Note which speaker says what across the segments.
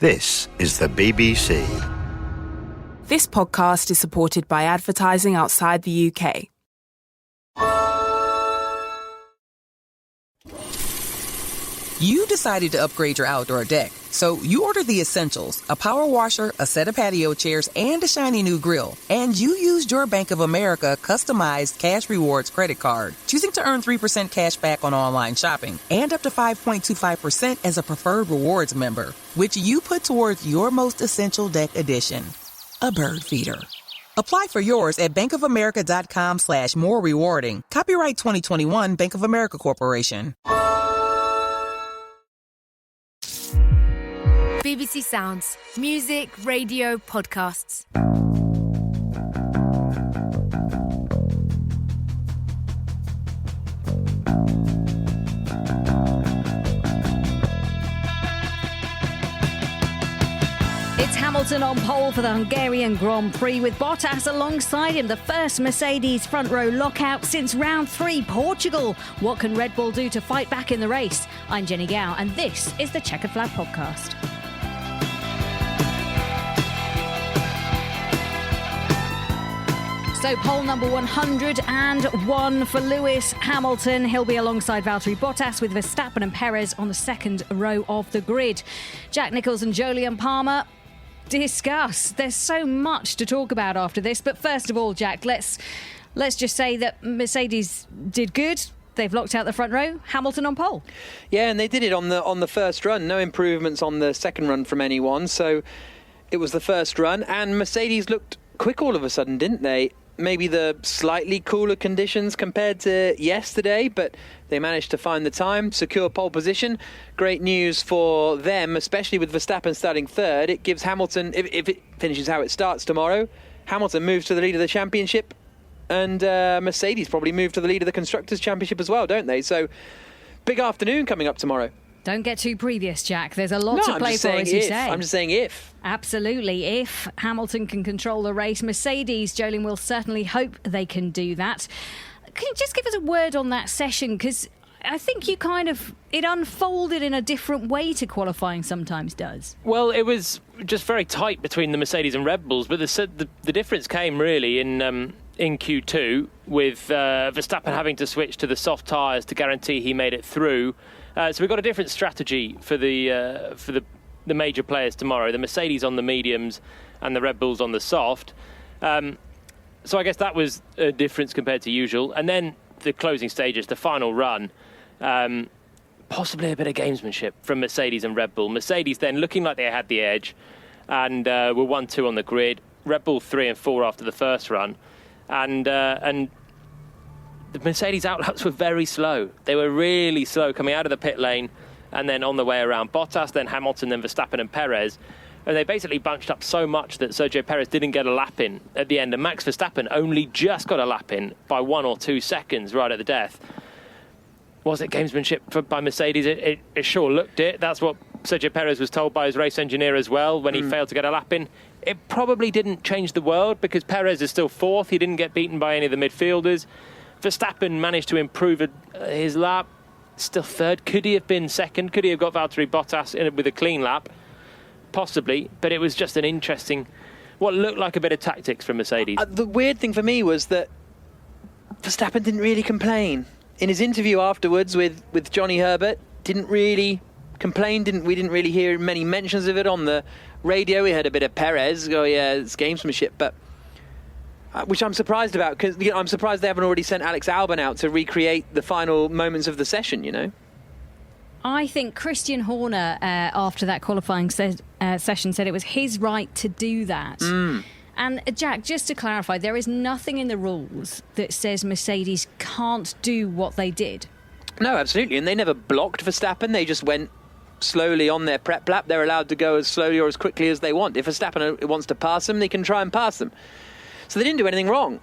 Speaker 1: This is the BBC.
Speaker 2: This podcast is supported by advertising outside the UK.
Speaker 3: You decided to upgrade your outdoor deck, so you ordered the essentials, a power washer, a set of patio chairs, and a shiny new grill. And you used your Bank of America customized Cash Rewards credit card, choosing to earn 3% cash back on online shopping and up to 5.25% as a preferred rewards member, which you put towards your most essential deck addition, a bird feeder. Apply for yours at bankofamerica.com/more rewarding. Copyright 2021 Bank of America Corporation.
Speaker 4: BBC Sounds. Music, radio, podcasts.
Speaker 5: It's Hamilton on pole for the Hungarian Grand Prix with Bottas alongside him, the first Mercedes front row lockout since round 3, Portugal. What can Red Bull do to fight back in the race? I'm Jenny Gow and this is the Checkered Flag Podcast. So pole number 101 for Lewis Hamilton. He'll be alongside Valtteri Bottas with Verstappen and Perez on the second row of the grid. Jack Nicholls and Jolyon Palmer discuss. There's so much to talk about after this. But first of all, Jack, let's just say that Mercedes did good. They've locked out the front row. Hamilton on pole.
Speaker 6: Yeah, and they did it on the first run. No improvements on the second run from anyone. So it was the first run. And Mercedes looked quick all of a sudden, didn't they? Maybe the slightly cooler conditions compared to yesterday, but they managed to find the time, secure pole position. Great news for them, especially with Verstappen starting third. It gives Hamilton, if it finishes how it starts tomorrow, Hamilton moves to the lead of the championship, and Mercedes probably move to the lead of the Constructors' Championship as well, don't they? So, big afternoon coming up tomorrow.
Speaker 5: Don't get too previous, Jack. There's a lot to play for, as you say.
Speaker 6: I'm just saying if.
Speaker 5: Absolutely. If Hamilton can control the race, Mercedes, Jolyon, will certainly hope they can do that. Can you just give us a word on that session? Because I think it unfolded in a different way to qualifying sometimes does.
Speaker 7: Well, it was just very tight between the Mercedes and Red Bulls, but the difference came really in Q2 with Verstappen having to switch to the soft tyres to guarantee he made it through. So we've got a different strategy for the major players tomorrow. The Mercedes on the mediums and the Red Bulls on the soft. So I guess that was a difference compared to usual. And then the closing stages, the final run, possibly a bit of gamesmanship from Mercedes and Red Bull. Mercedes then looking like they had the edge and were 1-2 on the grid. Red Bull 3 and 4 after the first run. And the Mercedes outlaps were very slow. They were really slow coming out of the pit lane and then on the way around Bottas, then Hamilton, then Verstappen and Perez. And they basically bunched up so much that Sergio Perez didn't get a lap in at the end. And Max Verstappen only just got a lap in by 1 or 2 seconds right at the death. Was it gamesmanship by Mercedes? It sure looked it. That's what Sergio Perez was told by his race engineer as well when he failed to get a lap in. It probably didn't change the world because Perez is still fourth. He didn't get beaten by any of the midfielders. Verstappen managed to improve his lap, still third. Could he have been second? Could he have got Valtteri Bottas with a clean lap? Possibly, but it was just an interesting, what looked like a bit of tactics from Mercedes.
Speaker 6: The weird thing for me was that Verstappen didn't really complain. In his interview afterwards with Johnny Herbert, didn't really complain. We didn't really hear many mentions of it on the radio. We heard a bit of Perez, it's gamesmanship, but which I'm surprised about, because I'm surprised they haven't already sent Alex Albon out to recreate the final moments of the session,
Speaker 5: I think Christian Horner, after that qualifying session, said it was his right to do that. And Jack, just to clarify, there is nothing in the rules that says Mercedes can't do what they did.
Speaker 6: No, absolutely. And they never blocked Verstappen. They just went slowly on their prep lap. They're allowed to go as slowly or as quickly as they want. If Verstappen wants to pass them, they can try and pass them. So they didn't do anything wrong.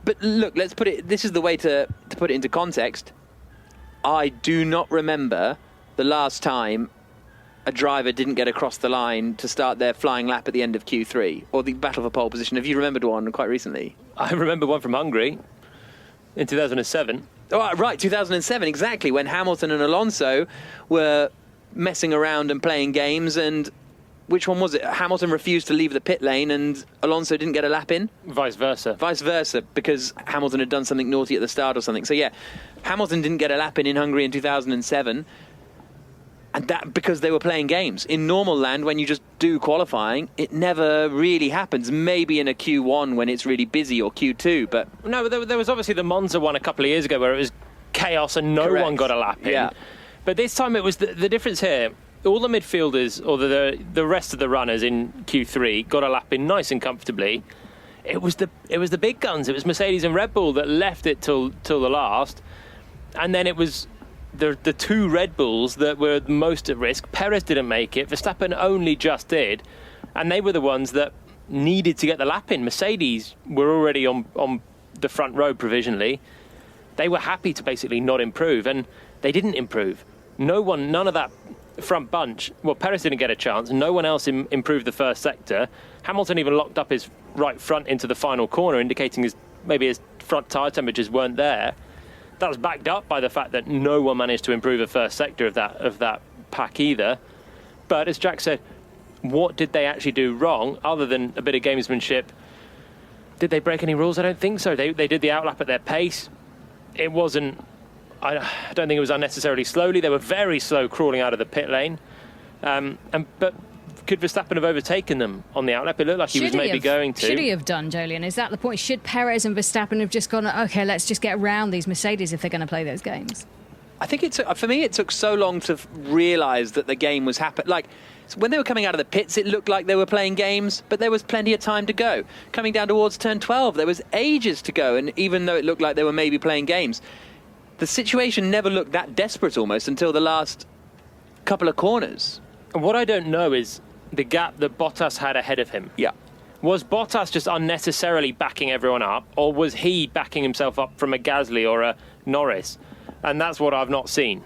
Speaker 6: But look, this is the way to put it into context. I do not remember the last time a driver didn't get across the line to start their flying lap at the end of Q3, or the battle for pole position. Have you remembered one quite recently?
Speaker 7: I remember one from Hungary in 2007.
Speaker 6: Oh, right, 2007, exactly, when Hamilton and Alonso were messing around and playing games, and which one was it? Hamilton refused to leave the pit lane and Alonso didn't get a lap in?
Speaker 7: Vice versa, because Hamilton had done something naughty at the start or something. So yeah, Hamilton didn't get a lap in Hungary in 2007. And that because they were playing games. In normal land, when you just do qualifying, it never really happens. Maybe in a Q1 when it's really busy, or Q2, but... No, there was obviously the Monza one a couple of years ago where it was chaos and no one got a lap in.
Speaker 6: Yeah.
Speaker 7: But this time it was the difference here. All the midfielders, or the rest of the runners in Q3, got a lap in nice and comfortably. It was the big guns. It was Mercedes and Red Bull that left it till the last. And then it was... The two Red Bulls that were most at risk. Perez didn't make it. Verstappen only just did. And they were the ones that needed to get the lap in. Mercedes were already on the front row provisionally. They were happy to basically not improve. And they didn't improve. None of that front bunch. Well, Perez didn't get a chance. No one else improved the first sector. Hamilton even locked up his right front into the final corner, indicating maybe his front tyre temperatures weren't there. That was backed up by the fact that no one managed to improve the first sector of that pack either. But as Jack said, what did they actually do wrong other than a bit of gamesmanship? Did they break any rules? I don't think so. They did the outlap at their pace. It wasn't... I don't think it was unnecessarily slowly. They were very slow crawling out of the pit lane. But could Verstappen have overtaken them on the outlap? It looked like he was maybe going to.
Speaker 5: Should he have done, Jolyon? Is that the point? Should Perez and Verstappen have just gone, OK, let's just get around these Mercedes if they're going to play those games?
Speaker 6: I think for me, it took so long to realise that the game was happening. Like, when they were coming out of the pits, it looked like they were playing games, but there was plenty of time to go. Coming down towards turn 12, there was ages to go, and even though it looked like they were maybe playing games, the situation never looked that desperate almost until the last couple of corners.
Speaker 7: What I don't know is the gap that Bottas had ahead of him.
Speaker 6: Yeah.
Speaker 7: Was Bottas just unnecessarily backing everyone up, or was he backing himself up from a Gasly or a Norris? And that's what I've not seen,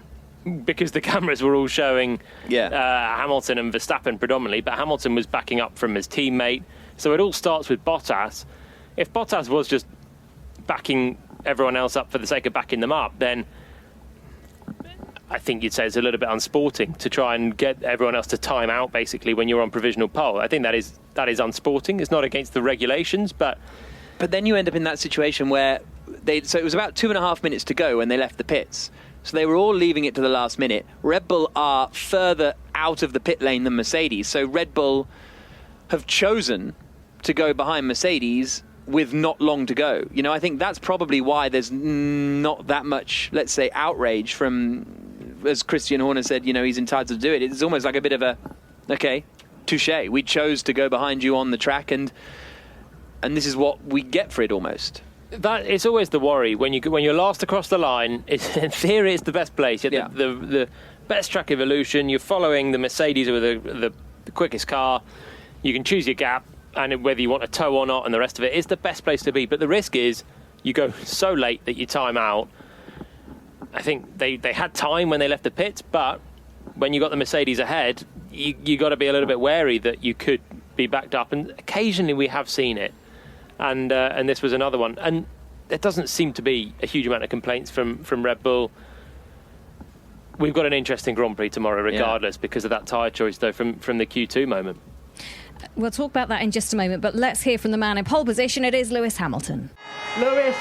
Speaker 7: because the cameras were all showing Hamilton and Verstappen predominantly, but Hamilton was backing up from his teammate. So it all starts with Bottas. If Bottas was just backing everyone else up for the sake of backing them up, then I think you'd say it's a little bit unsporting to try and get everyone else to time out, basically, when you're on provisional pole. I think that is unsporting. It's not against the regulations, but
Speaker 6: then you end up in that situation where so it was about 2.5 minutes to go when they left the pits. So they were all leaving it to the last minute. Red Bull are further out of the pit lane than Mercedes. So Red Bull have chosen to go behind Mercedes with not long to go. You know, I think that's probably why there's not that much, let's say, outrage from, as Christian Horner said, you know, he's entitled to do it. It's almost like a bit of a, okay, touche. We chose to go behind you on the track, and this is what we get for it almost.
Speaker 7: That it's always the worry when you're last across the line. In theory, it's the best place. You're the best track evolution. You're following the Mercedes with the quickest car. You can choose your gap, and whether you want a tow or not, and the rest of it is the best place to be. But the risk is you go so late that you time out. I think they had time when they left the pits, but when you got the Mercedes ahead, you got to be a little bit wary that you could be backed up. And occasionally we have seen it. And this was another one. And there doesn't seem to be a huge amount of complaints from Red Bull. We've got an interesting Grand Prix tomorrow, regardless, because of that tyre choice, though, from the Q2 moment.
Speaker 5: We'll talk about that in just a moment, but let's hear from the man in pole position. It is Lewis Hamilton.
Speaker 8: Lewis,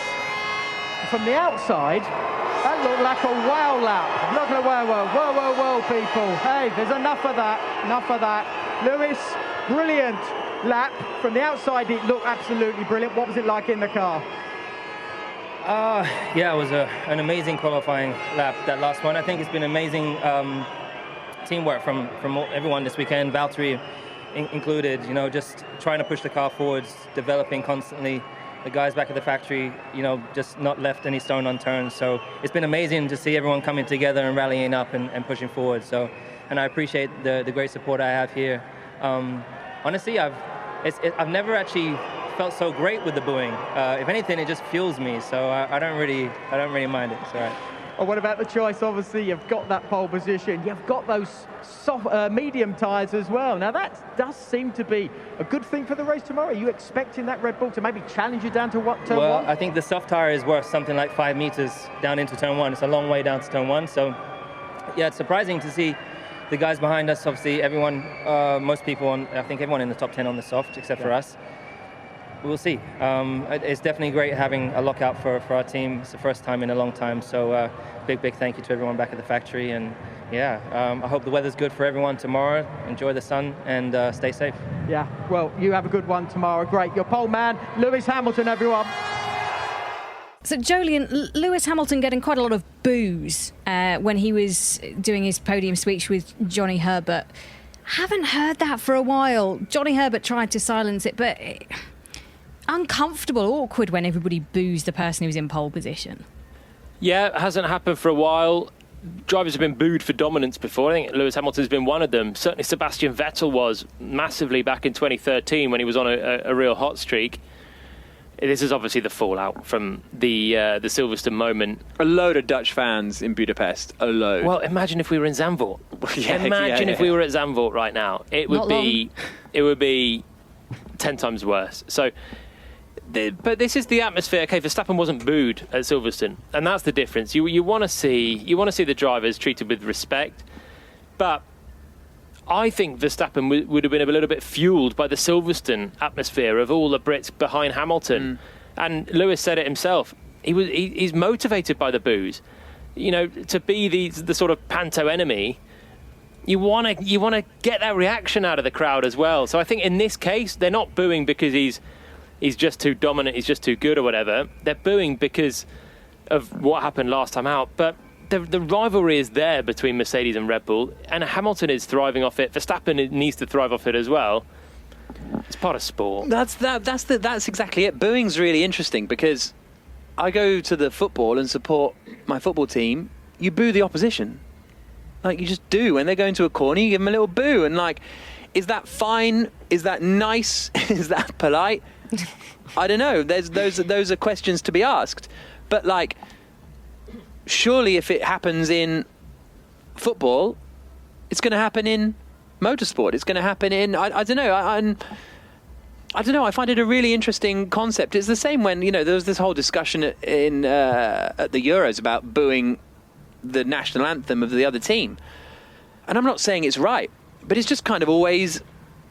Speaker 8: from the outside, that looked like a wow lap. Look at whoa, people. Hey, there's enough of that. Lewis, brilliant lap. From the outside, it looked absolutely brilliant. What was it like in the car?
Speaker 9: Yeah, it was an amazing qualifying lap, that last one. I think it's been amazing teamwork from everyone this weekend, Valtteri included, you know, just trying to push the car forwards, developing constantly. The guys back at the factory, you know, just not left any stone unturned. So it's been amazing to see everyone coming together and rallying up and pushing forward. So, and I appreciate the great support I have here. Honestly, I've never actually felt so great with the booing. If anything, it just fuels me. So I don't really mind it. It's all right.
Speaker 8: Well, what about the choice? Obviously, you've got that pole position. You've got those soft, medium tyres as well. Now, that does seem to be a good thing for the race tomorrow. Are you expecting that Red Bull to maybe challenge you down to turn one?
Speaker 9: Well, I think the soft tyre is worth something like 5 meters down into turn one. It's a long way down to turn one. So, yeah, it's surprising to see the guys behind us, obviously, everyone, most people, I think everyone in the top 10 on the soft, except for us. We'll see. It's definitely great having a lockout for our team. It's the first time in a long time. So big thank you to everyone back at the factory. And I hope the weather's good for everyone tomorrow. Enjoy the sun and stay safe.
Speaker 8: Yeah, well, you have a good one tomorrow. Great. Your pole man, Lewis Hamilton, everyone.
Speaker 5: So, Jolyon, Lewis Hamilton getting quite a lot of boos when he was doing his podium speech with Johnny Herbert. Haven't heard that for a while. Johnny Herbert tried to silence it, but uncomfortable, awkward when everybody boos the person who's in pole position.
Speaker 7: Yeah, it hasn't happened for a while. Drivers have been booed for dominance before. I think Lewis Hamilton's been one of them. Certainly Sebastian Vettel was massively back in 2013 when he was on a real hot streak. This is obviously the fallout from the Silverstone moment.
Speaker 6: A load of Dutch fans in Budapest. A load.
Speaker 7: Well, imagine if we were in Zandvoort. Imagine if we were at Zandvoort right now. It would be 10 times worse. So, but this is the atmosphere. Okay, Verstappen wasn't booed at Silverstone, and that's the difference. You want to see the drivers treated with respect, but I think Verstappen would have been a little bit fueled by the Silverstone atmosphere of all the Brits behind Hamilton. And Lewis said it himself. He's motivated by the boos. You know, to be the sort of panto enemy, you want to get that reaction out of the crowd as well. So I think in this case, they're not booing because he's just too dominant, he's just too good or whatever. They're booing because of what happened last time out. But the rivalry is there between Mercedes and Red Bull, and Hamilton is thriving off it. Verstappen needs to thrive off it as well. It's part of sport.
Speaker 6: That's exactly it. Booing's really interesting because I go to the football and support my football team. You boo the opposition, like you just do. When they go into a corner, you give them a little boo, and like, is that fine? Is that nice? Is that polite? I don't know. Those are questions to be asked, but like, surely if it happens in football, it's going to happen in motorsport. It's going to happen in, I don't know. I don't know. I find it a really interesting concept. It's the same when, there was this whole discussion at the Euros about booing the national anthem of the other team. And I'm not saying it's right, but it's just kind of always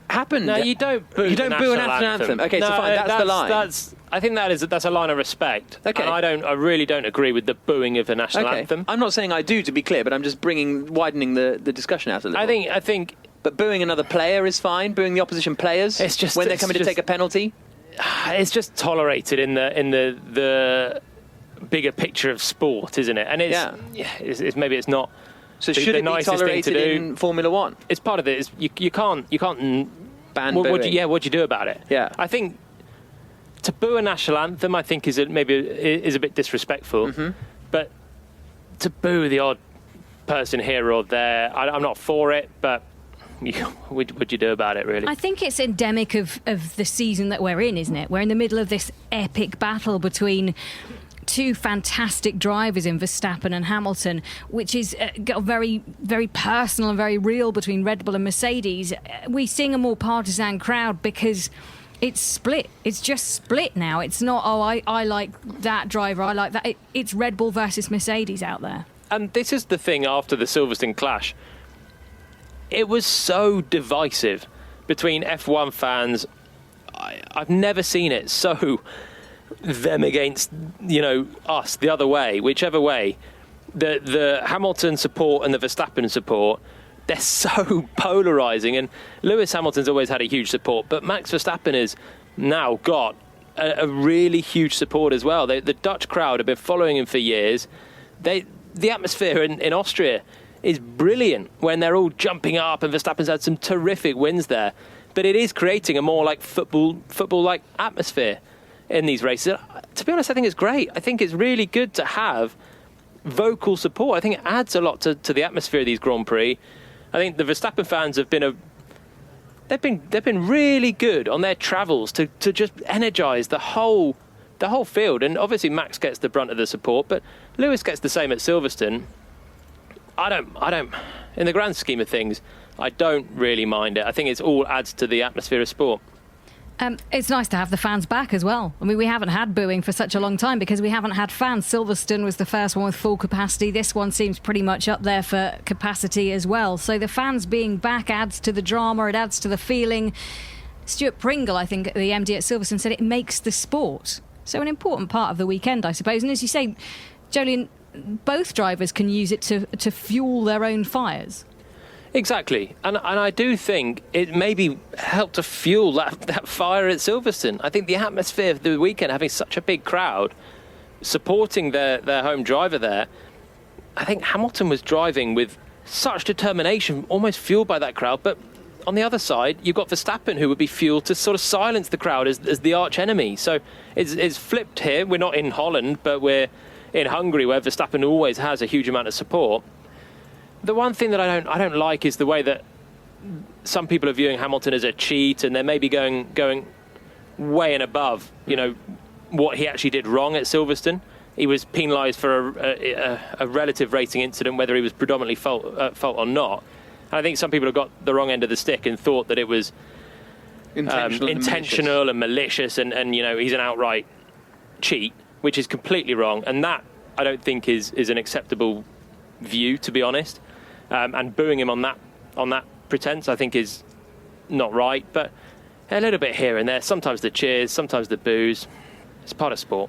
Speaker 6: happened.
Speaker 7: No, you don't boo a national anthem.
Speaker 6: Okay, no, so fine, that's the line.
Speaker 7: I think that's a line of respect.
Speaker 6: Okay.
Speaker 7: And I really don't agree with the booing of the national anthem.
Speaker 6: I'm not saying I do, to be clear, but I'm just widening the discussion out a little.
Speaker 7: I think.
Speaker 6: But booing another player is fine. Booing the opposition players,
Speaker 7: it's just
Speaker 6: when they're coming to take a penalty.
Speaker 7: It's just tolerated in the bigger picture of sport, isn't it? And it's maybe it's not.
Speaker 6: So should it be tolerated in Formula One?
Speaker 7: It's part of it. You can't
Speaker 6: ban booing.
Speaker 7: What do you do about it?
Speaker 6: Yeah,
Speaker 7: I think to boo a national anthem, I think is a bit disrespectful. Mm-hmm. But to boo the odd person here or there, I'm not for it. But what you do about it, really?
Speaker 5: I think it's endemic of the season that we're in, isn't it? We're in the middle of this epic battle between two fantastic drivers in Verstappen and Hamilton, which is got very, very personal and very real between Red Bull and Mercedes. We're seeing a more partisan crowd because it's split. It's just split now. It's not, I like that driver, I like that. It's Red Bull versus Mercedes out there.
Speaker 7: And this is the thing after the Silverstone clash. It was so divisive between F1 fans. I've never seen it so them against us the other way, whichever way. The Hamilton support and the Verstappen support, they're so polarizing, and Lewis Hamilton's always had a huge support, but Max Verstappen has now got a really huge support as well. The Dutch crowd have been following him for years. The atmosphere in Austria is brilliant when they're all jumping up, and Verstappen's had some terrific wins there, but it is creating a more like football like atmosphere in these races. To be honest, I think it's great. I think it's really good to have vocal support. I think it adds a lot to the atmosphere of these Grand Prix. I think the Verstappen fans have been they've been really good on their travels to just energise the whole field. And obviously Max gets the brunt of the support, but Lewis gets the same at Silverstone. I don't. In the grand scheme of things, I don't really mind it. I think it all adds to the atmosphere of sport.
Speaker 5: It's nice to have the fans back as well. I mean, we haven't had booing for such a long time because we haven't had fans. Silverstone was the first one with full capacity. This one seems pretty much up there for capacity as well. So the fans being back adds to the drama, it adds to the feeling. Stuart Pringle, I think, the MD at Silverstone, said it makes the sport. So an important part of the weekend, I suppose. And as you say, Jolyon, both drivers can use it to fuel their own fires.
Speaker 7: Exactly, and I do think it maybe helped to fuel that fire at Silverstone. I think the atmosphere of the weekend, having such a big crowd supporting their home driver there, I think Hamilton was driving with such determination, almost fueled by that crowd. But on the other side, you've got Verstappen, who would be fueled to sort of silence the crowd as the arch enemy. So it's flipped here. We're not in Holland, but we're in Hungary, where Verstappen always has a huge amount of support. The one thing that I don't like is the way that some people are viewing Hamilton as a cheat, and they're maybe going way and above, what he actually did wrong at Silverstone. He was penalised for a relative racing incident, whether he was predominantly fault or not. And I think some people have got the wrong end of the stick and thought that it was intentional and malicious, and he's an outright cheat, which is completely wrong. And that, I don't think, is an acceptable view, to be honest. And booing him on that pretense, I think, is not right. But a little bit here and there. Sometimes the cheers, sometimes the boos. It's part of sport.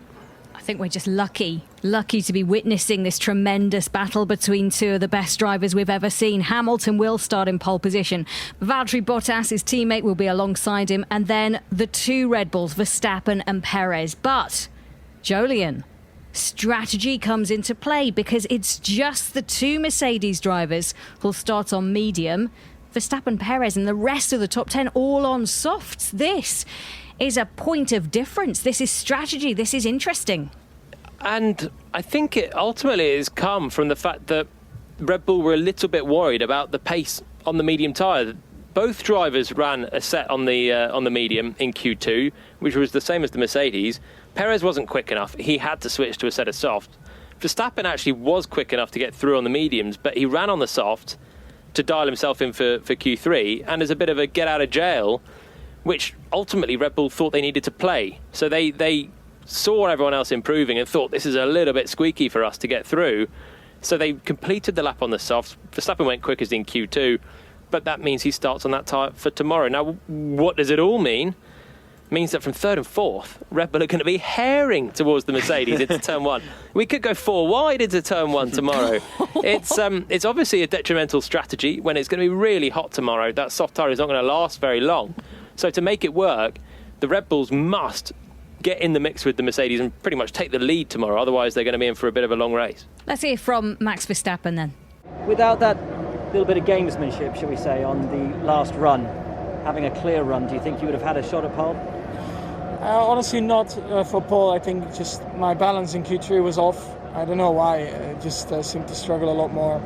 Speaker 5: I think we're just lucky to be witnessing this tremendous battle between two of the best drivers we've ever seen. Hamilton will start in pole position. Valtteri Bottas, his teammate, will be alongside him. And then the two Red Bulls, Verstappen and Perez. But, Jolyon, strategy comes into play because it's just the two Mercedes drivers who'll start on medium. Verstappen, Perez and the rest of the top 10 all on softs. This is a point of difference. This is strategy. This is interesting.
Speaker 7: And I think it ultimately has come from the fact that Red Bull were a little bit worried about the pace on the medium tyre. Both drivers ran a set on the medium in Q2, which was the same as the Mercedes. Perez wasn't quick enough. He had to switch to a set of soft. Verstappen actually was quick enough to get through on the mediums, but he ran on the soft to dial himself in for Q3, and as a bit of a get out of jail, which ultimately Red Bull thought they needed to play. So they saw everyone else improving and thought, this is a little bit squeaky for us to get through. So they completed the lap on the softs. Verstappen went quickest in Q2, but that means he starts on that tyre for tomorrow. Now, what does it all mean? It means that from third and fourth, Red Bull are going to be herring towards the Mercedes into turn one. We could go four wide into turn one tomorrow. It's obviously a detrimental strategy when it's going to be really hot tomorrow. That soft tyre is not going to last very long. So to make it work, the Red Bulls must get in the mix with the Mercedes and pretty much take the lead tomorrow. Otherwise, they're going to be in for a bit of a long race.
Speaker 5: Let's hear from Max Verstappen then.
Speaker 10: Without that little bit of gamesmanship, shall we say, on the last run, having a clear run, do you think you would have had a shot at pole?
Speaker 11: Honestly, not for pole. I think just my balance in Q3 was off. I don't know why. I just seemed to struggle a lot more.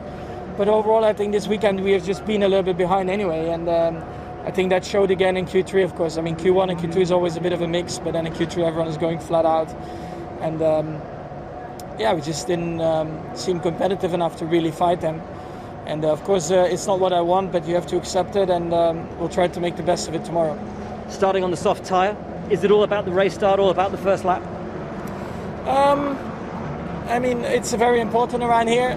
Speaker 11: But overall, I think this weekend we have just been a little bit behind anyway. And I think that showed again in Q3, of course. I mean, Q1 and Q2 is always a bit of a mix, but then in Q3 everyone is going flat out. And we just didn't seem competitive enough to really fight them. And of course, it's not what I want, but you have to accept it, and we'll try to make the best of it tomorrow.
Speaker 10: Starting on the soft tyre, is it all about the race start, all about the first lap?
Speaker 11: I mean, it's very important around here.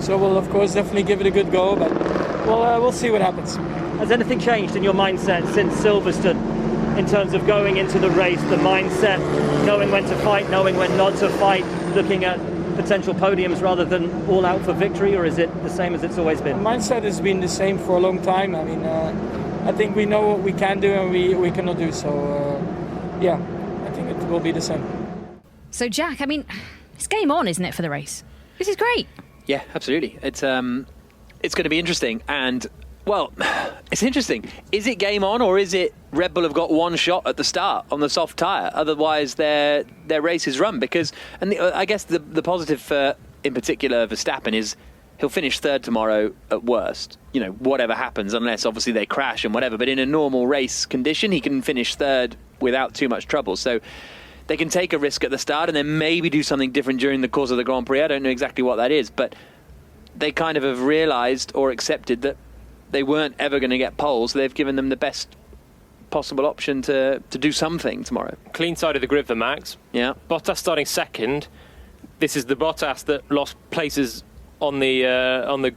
Speaker 11: So we'll, of course, definitely give it a good go, but we'll see what happens.
Speaker 10: Has anything changed in your mindset since Silverstone in terms of going into the race, the mindset, knowing when to fight, knowing when not to fight, looking at potential podiums rather than all out for victory, or is it the same as it's always been?
Speaker 11: The mindset has been the same for a long time. I mean, I think we know what we can do and we cannot do, so I think it will be the same.
Speaker 5: So Jack, I mean, it's game on, isn't it, for the race? This is great.
Speaker 6: Yeah, absolutely. It's going to be interesting. And, well, it's interesting. Is it game on, or is it Red Bull have got one shot at the start on the soft tyre? Otherwise, their race is run. Because, I guess the positive for, in particular, Verstappen is he'll finish third tomorrow at worst. Whatever happens, unless obviously they crash and whatever. But in a normal race condition, he can finish third without too much trouble. So they can take a risk at the start and then maybe do something different during the course of the Grand Prix. I don't know exactly what that is, but they kind of have realised or accepted that they weren't ever going to get pole, so they've given them the best possible option to do something tomorrow.
Speaker 7: Clean side of the grid for Max.
Speaker 6: Yeah.
Speaker 7: Bottas starting second. This is the Bottas that lost places on the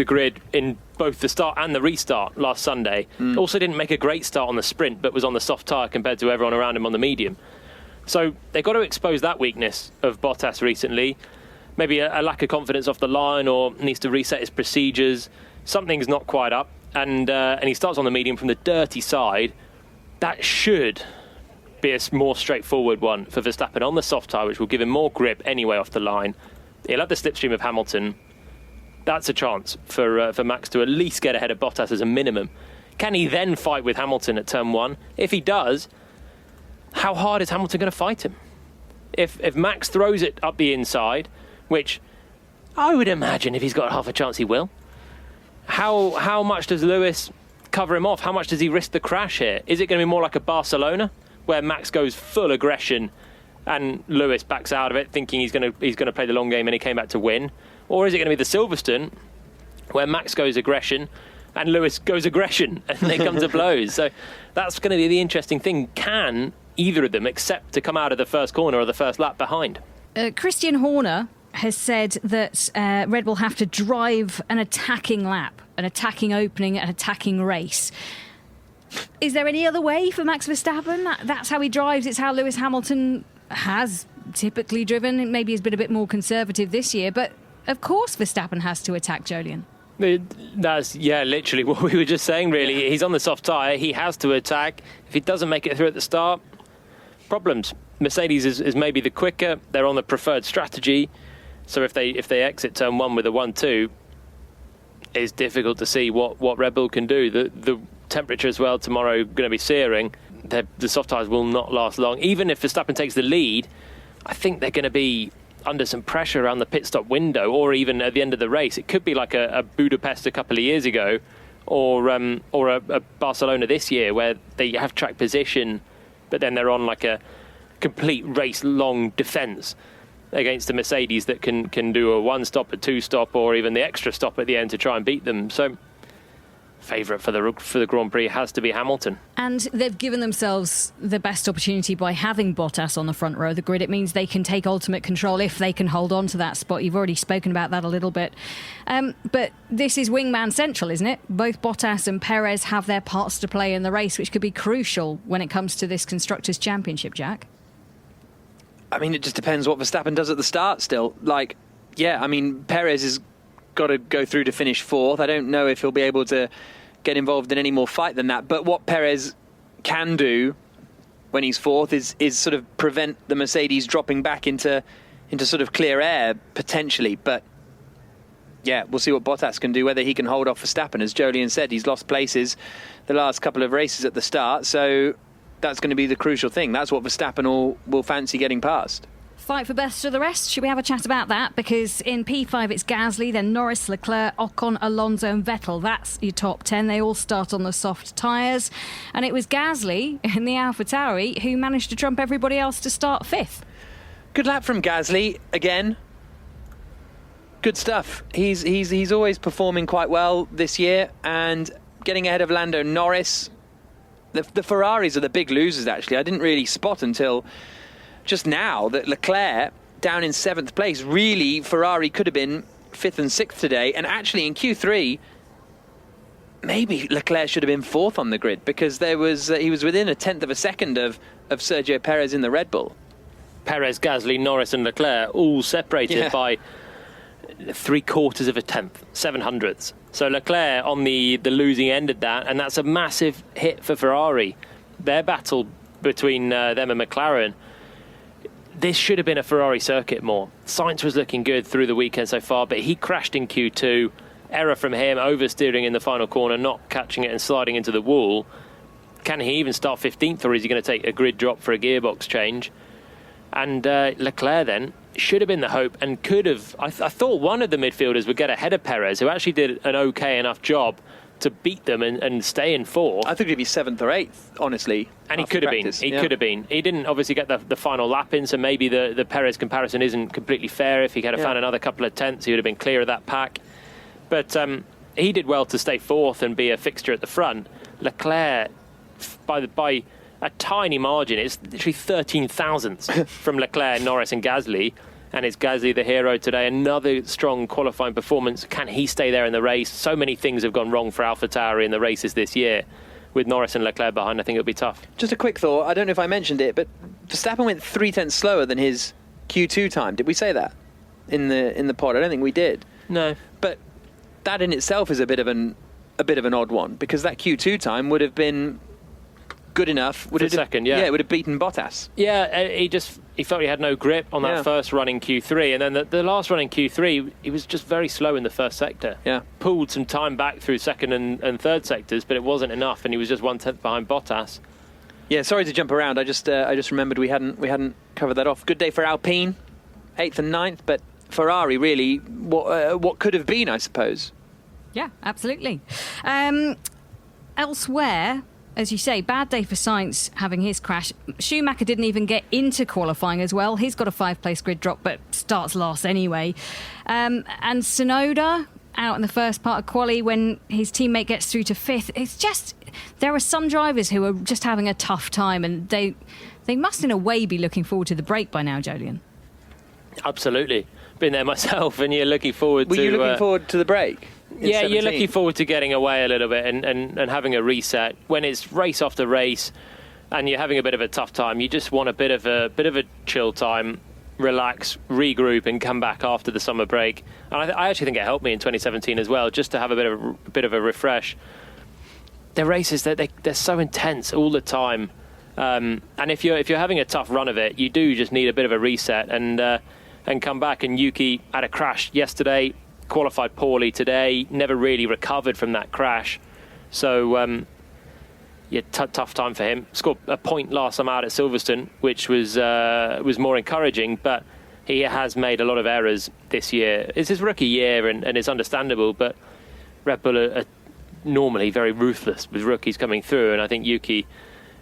Speaker 7: grid in both the start and the restart last Sunday. Also didn't make a great start on the sprint, but was on the soft tyre compared to everyone around him on the medium. So they've got to expose that weakness of Bottas recently. Maybe a lack of confidence off the line, or needs to reset his procedures. Something's not quite up, and he starts on the medium from the dirty side. That should be a more straightforward one for Verstappen on the soft tyre, which will give him more grip anyway off the line. He'll have the slipstream of Hamilton. That's a chance for Max to at least get ahead of Bottas as a minimum. Can he then fight with Hamilton at turn 1? If he does, how hard is Hamilton going to fight him? If Max throws it up the inside, which I would imagine if he's got half a chance he will, how much does Lewis cover him off? How much does he risk the crash here? Is it going to be more like a Barcelona, where Max goes full aggression and Lewis backs out of it, thinking he's going to play the long game and he came back to win? Or is it going to be the Silverstone, where Max goes aggression and Lewis goes aggression and they come to blows? So that's going to be the interesting thing. Can either of them accept to come out of the first corner or the first lap behind?
Speaker 5: Christian Horner has said that Red Bull have to drive an attacking lap, an attacking opening, an attacking race. Is there any other way for Max Verstappen? That's how he drives. It's how Lewis Hamilton has typically driven. Maybe he's been a bit more conservative this year, but of course Verstappen has to attack, Jolyon.
Speaker 7: That's, literally what we were just saying, really. He's on the soft tyre. He has to attack. If he doesn't make it through at the start, problems. Mercedes is maybe the quicker. They're on the preferred strategy. So if they exit turn 1 with a 1-2, it's difficult to see what Red Bull can do. The temperature as well tomorrow going to be searing. The soft tyres will not last long. Even if Verstappen takes the lead, I think they're going to be under some pressure around the pit stop window, or even at the end of the race. It could be like a Budapest a couple of years ago, or a Barcelona this year, where they have track position, but then they're on like a complete race-long defence against a Mercedes that can do a 1-stop, a 2-stop, or even the extra stop at the end to try and beat them. So, favourite for the Grand Prix has to be Hamilton.
Speaker 5: And they've given themselves the best opportunity by having Bottas on the front row of the grid. It means they can take ultimate control if they can hold on to that spot. You've already spoken about that a little bit. But this is wingman central, isn't it? Both Bottas and Perez have their parts to play in the race, which could be crucial when it comes to this Constructors' Championship, Jack.
Speaker 6: I mean, it just depends what Verstappen does at the start still. Perez has got to go through to finish 4th. I don't know if he'll be able to get involved in any more fight than that. But what Perez can do when he's 4th is sort of prevent the Mercedes dropping back into sort of clear air, potentially. But, yeah, we'll see what Bottas can do, whether he can hold off Verstappen. As Jolyon said, he's lost places the last couple of races at the start, so that's going to be the crucial thing. That's what Verstappen will fancy getting past.
Speaker 5: Fight for best of the rest. Should we have a chat about that? Because in P5 it's Gasly, then Norris, Leclerc, Ocon, Alonso and Vettel. That's your top 10. They all start on the soft tyres. And it was Gasly in the AlphaTauri who managed to trump everybody else to start 5th.
Speaker 6: Good lap from Gasly again. Good stuff. He's always performing quite well this year, and getting ahead of Lando Norris. The Ferraris are the big losers, actually. I didn't really spot until just now that Leclerc, down in 7th place, really Ferrari could have been 5th and 6th today. And actually in Q3, maybe Leclerc should have been 4th on the grid, because he was within a 10th of a second of Sergio Perez in the Red Bull.
Speaker 7: Perez, Gasly, Norris and Leclerc all separated by 3/4 of a tenth, 700ths. So Leclerc on the losing end of that, and that's a massive hit for Ferrari. Their battle between them and McLaren, this should have been a Ferrari circuit more. Sainz was looking good through the weekend so far, but he crashed in Q2. Error from him, oversteering in the final corner, not catching it and sliding into the wall. Can he even start 15th, or is he going to take a grid drop for a gearbox change? And Leclerc then should have been the hope, and could have. I thought one of the midfielders would get ahead of Perez, who actually did an okay enough job to beat them and stay in 4th.
Speaker 6: I think he'd be 7th or 8th, honestly.
Speaker 7: And he could have been. He could have been. He didn't obviously get the final lap in, so maybe the Perez comparison isn't completely fair. If he had found another couple of tenths, he would have been clear of that pack. But he did well to stay 4th and be a fixture at the front. Leclerc by a tiny margin. It's literally 13 thousandths from Leclerc, Norris and Gasly. And is Gasly the hero today? Another strong qualifying performance. Can he stay there in the race? So many things have gone wrong for AlphaTauri in the races this year. With Norris and Leclerc behind, I think it'll be tough.
Speaker 6: Just a quick thought. I don't know if I mentioned it, but Verstappen went 0.3 slower than his Q2 time. Did we say that in the pod? I don't think we did.
Speaker 7: No.
Speaker 6: But that in itself is a bit of an odd one, because that Q2 time would have been good enough.
Speaker 7: For second, yeah.
Speaker 6: Yeah, it would have beaten Bottas.
Speaker 7: Yeah, he felt he had no grip on that first run in Q3, and then the last run in Q3, he was just very slow in the first sector.
Speaker 6: Yeah.
Speaker 7: Pulled some time back through second and third sectors, but it wasn't enough, and he was just 1/10 behind Bottas.
Speaker 6: Yeah, sorry to jump around. I just remembered we hadn't covered that off. Good day for Alpine, 8th and 9th, but Ferrari really what could have been, I suppose.
Speaker 5: Yeah, absolutely. Elsewhere, as you say, bad day for Sainz having his crash. Schumacher didn't even get into qualifying as well. He's got a 5-place grid drop, but starts last anyway. And Tsunoda out in the first part of quali when his teammate gets through to 5th. It's just, there are some drivers who are just having a tough time, and they must in a way be looking forward to the break by now, Jolyon.
Speaker 7: Absolutely. Been there myself, and you're looking forward
Speaker 6: Were you looking forward to the break?
Speaker 7: Yeah, 17? You're looking forward to getting away a little bit and having a reset. When it's race after race and you're having a bit of a tough time, you just want a bit of a chill time, relax, regroup, and come back after the summer break. And I actually think it helped me in 2017 as well, just to have a bit of a refresh. The races, they're so intense all the time, and if you're having a tough run of it, you do just need a bit of a reset and come back. And Yuki had a crash yesterday, qualified poorly today, never really recovered from that crash. So, tough time for him. Scored a point last time out at Silverstone, which was more encouraging, but he has made a lot of errors this year. It's his rookie year, and it's understandable, but Red Bull are normally very ruthless with rookies coming through, and I think Yuki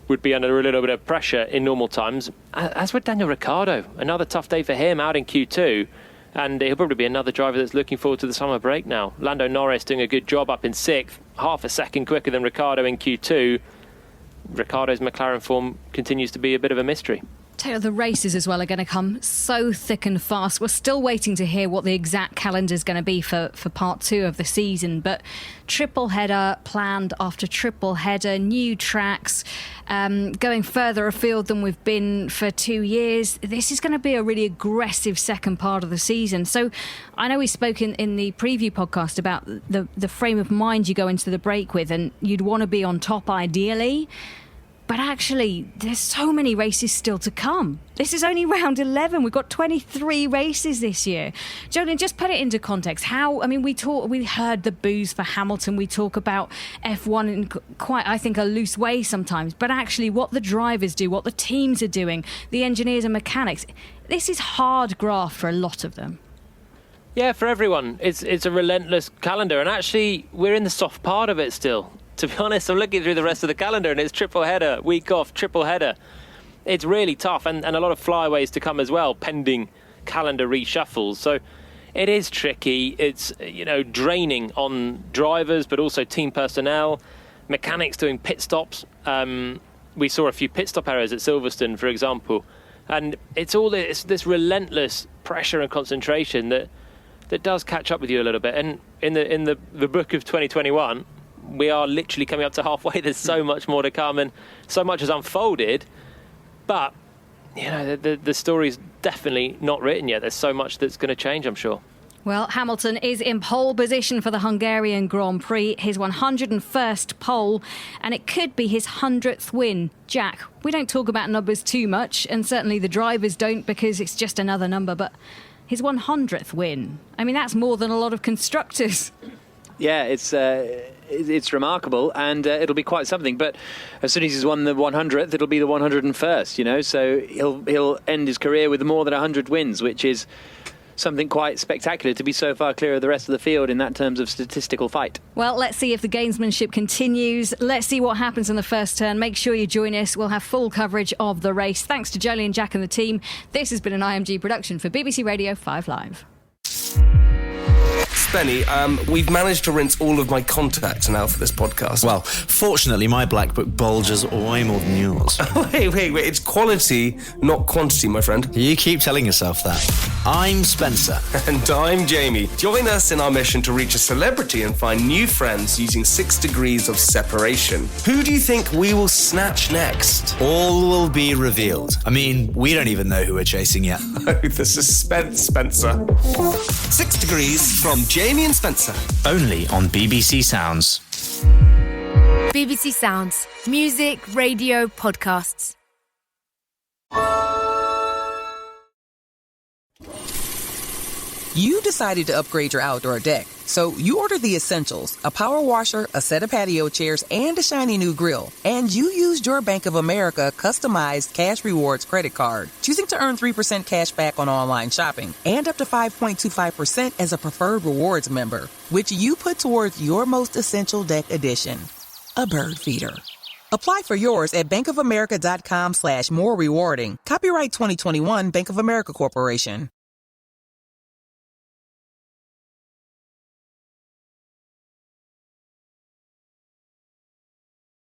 Speaker 7: would be under a little bit of pressure in normal times. As with Daniel Ricciardo, another tough day for him out in Q2. And he'll probably be another driver that's looking forward to the summer break now. Lando Norris doing a good job up in 6th, half a second quicker than Ricciardo in Q2. Ricciardo's McLaren form continues to be a bit of a mystery.
Speaker 5: Taylor, the races as well are going to come so thick and fast. We're still waiting to hear what the exact calendar is going to be for part 2 of the season, but triple header planned after triple header, new tracks, going further afield than we've been for 2 years. This is going to be a really aggressive second part of the season. So I know we spoke in the preview podcast about the frame of mind you go into the break with, and you'd want to be on top ideally. But actually, there's so many races still to come. This is only round 11. We've got 23 races this year. Jolyon, just put it into context. We heard the boos for Hamilton. We talk about F1 in quite, I think, a loose way sometimes. But actually, what the drivers do, what the teams are doing, the engineers and mechanics, this is hard graft for a lot of them.
Speaker 7: Yeah, for everyone. It's a relentless calendar. And actually, we're in the soft part of it still. To be honest, I'm looking through the rest of the calendar and it's triple header, week off, triple header. It's really tough, and a lot of flyaways to come as well, pending calendar reshuffles. So it is tricky. It's, draining on drivers, but also team personnel, mechanics doing pit stops. We saw a few pit stop errors at Silverstone, for example. And it's this relentless pressure and concentration that does catch up with you a little bit. And in the book of 2021, we are literally coming up to halfway. There's so much more to come, and so much has unfolded. But, the story's definitely not written yet. There's so much that's going to change, I'm sure.
Speaker 5: Well, Hamilton is in pole position for the Hungarian Grand Prix, his 101st pole, and it could be his 100th win. Jack, we don't talk about numbers too much, and certainly the drivers don't, because it's just another number, but his 100th win, I mean, that's more than a lot of constructors.
Speaker 6: Yeah, it's remarkable, and it'll be quite something. But as soon as he's won the 100th, it'll be the 101st, So he'll end his career with more than 100 wins, which is something quite spectacular to be so far clear of the rest of the field in that terms of statistical fight.
Speaker 5: Well, let's see if the gamesmanship continues. Let's see what happens in the first turn. Make sure you join us. We'll have full coverage of the race. Thanks to Jolyon, Jack and the team. This has been an IMG production for BBC Radio 5 Live.
Speaker 12: Benny, we've managed to rinse all of my contacts now for this podcast.
Speaker 13: Well, fortunately, my black book bulges way more than yours.
Speaker 12: Wait. It's quality, not quantity, my friend.
Speaker 13: You keep telling yourself that. I'm Spencer.
Speaker 12: And I'm Jamie. Join us in our mission to reach a celebrity and find new friends using 6 degrees of separation. Who do you think we will snatch next?
Speaker 13: All will be revealed. I mean, we don't even know who we're chasing yet.
Speaker 12: Oh, the suspense, Spencer. 6 degrees from Jamie and Spencer.
Speaker 13: Only on BBC Sounds.
Speaker 4: BBC Sounds. Music, radio, podcasts.
Speaker 3: You decided to upgrade your outdoor deck, so you ordered the essentials, a power washer, a set of patio chairs, and a shiny new grill. And you used your Bank of America customized cash rewards credit card, choosing to earn 3% cash back on online shopping and up to 5.25% as a preferred rewards member, which you put towards your most essential deck addition, a bird feeder. Apply for yours at bankofamerica.com/more rewarding. Copyright 2021 Bank of America Corporation.